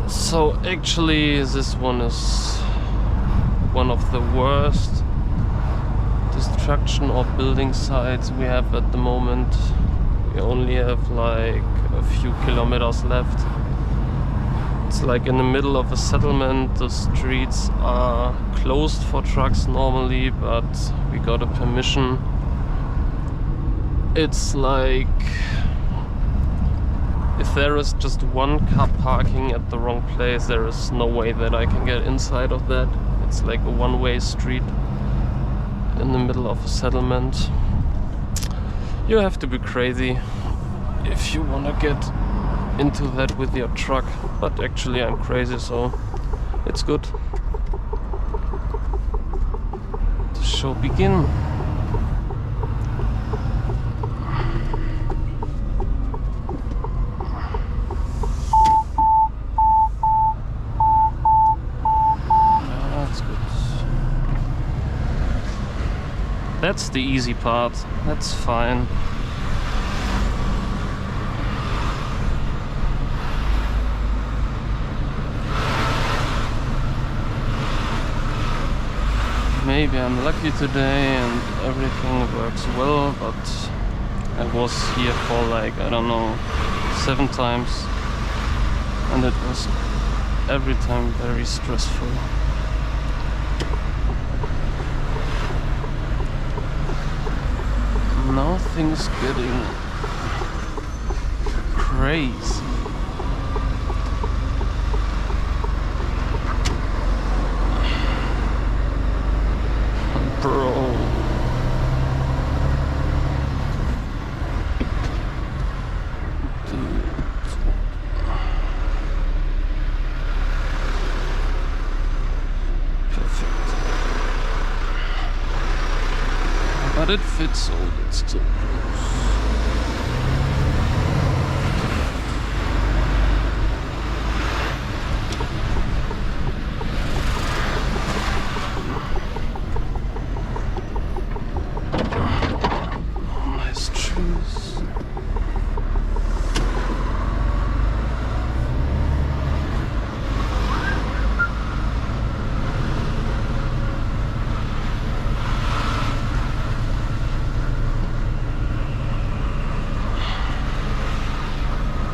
So actually this one is one of the worst destruction or building sites we have at the moment. We only have like a few kilometers left. It's like in the middle of a settlement. The streets are closed for trucks normally, but we got a permission. It's like if there is just one car parking at the wrong place, there is no way that I can get inside of that. It's like a one-way street in the middle of a settlement. You have to be crazy if you want to get into that with your truck, but actually I'm crazy, so it's good. The show begin. That's the easy part, that's fine. Maybe I'm lucky today and everything works well, but I was here for like, I don't know, 7 times, and it was every time very stressful. Now things getting crazy. Bro. Dude. Perfect. But it fits, so it's too close. Nice trees.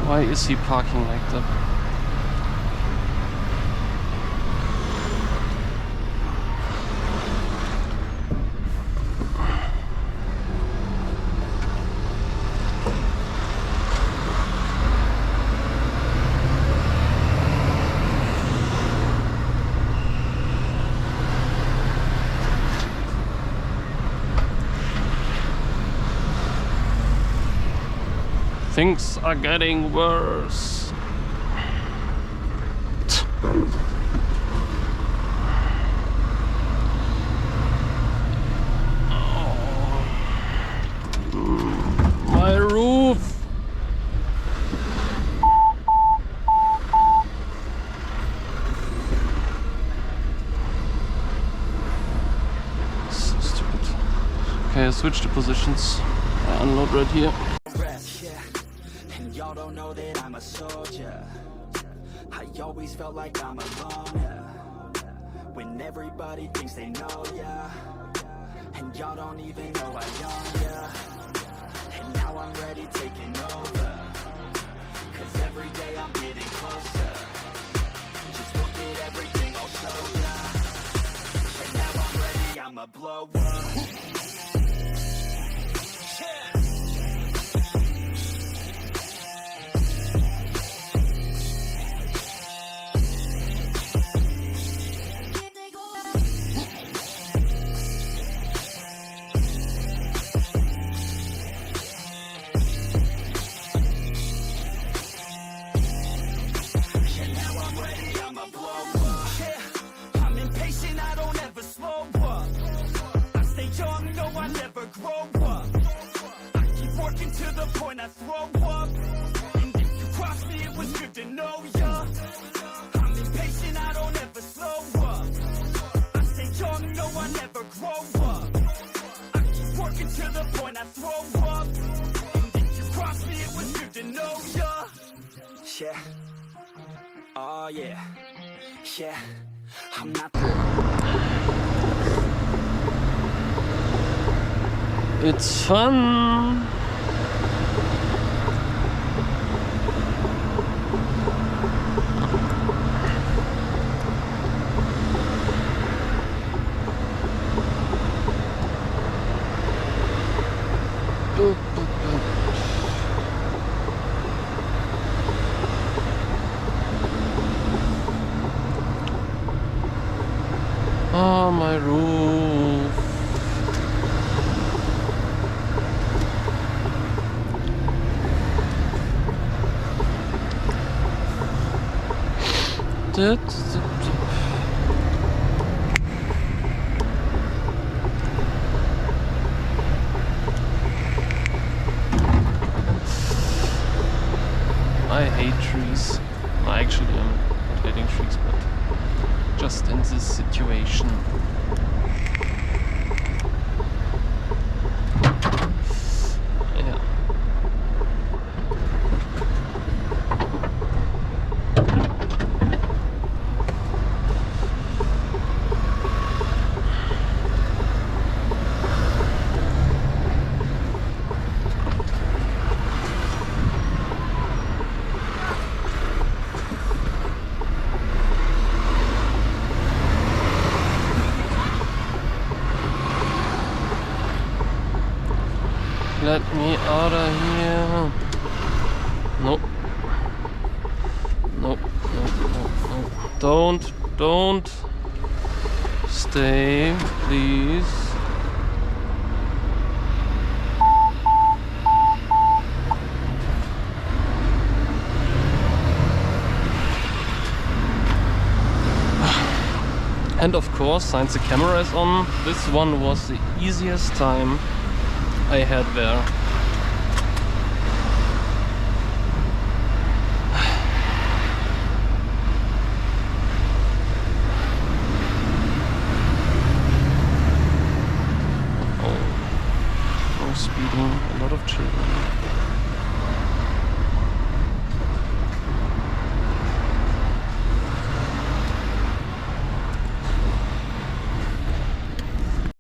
Why is he parking like that? Things are getting worse. My roof. So stupid. Okay, I switched the positions. I unload right here. Y'all don't know that I'm a soldier. I always felt like I'm alone, when everybody thinks they know ya, and y'all don't even know I own ya. And now I'm ready taking over, cause every day I'm getting closer. Just look at everything I'll show ya. And now I'm ready, I'ma blow up. I throw up, and if you cross me, it was good to know ya. I'm impatient, I don't ever slow up. I stay young, no, I never grow up. I keep working to the point I throw up, and if you cross me, it was good to know ya. Yeah. Oh yeah, yeah, I'm not It's fun. Oh, my roof. I hate trees. Well, actually, I'm not hating trees, but just in this situation. Yeah. Let me out of here. Nope. Nope, nope, nope, nope. Don't. Stay, please. And of course, since the camera is on, this one was the easiest time I had there.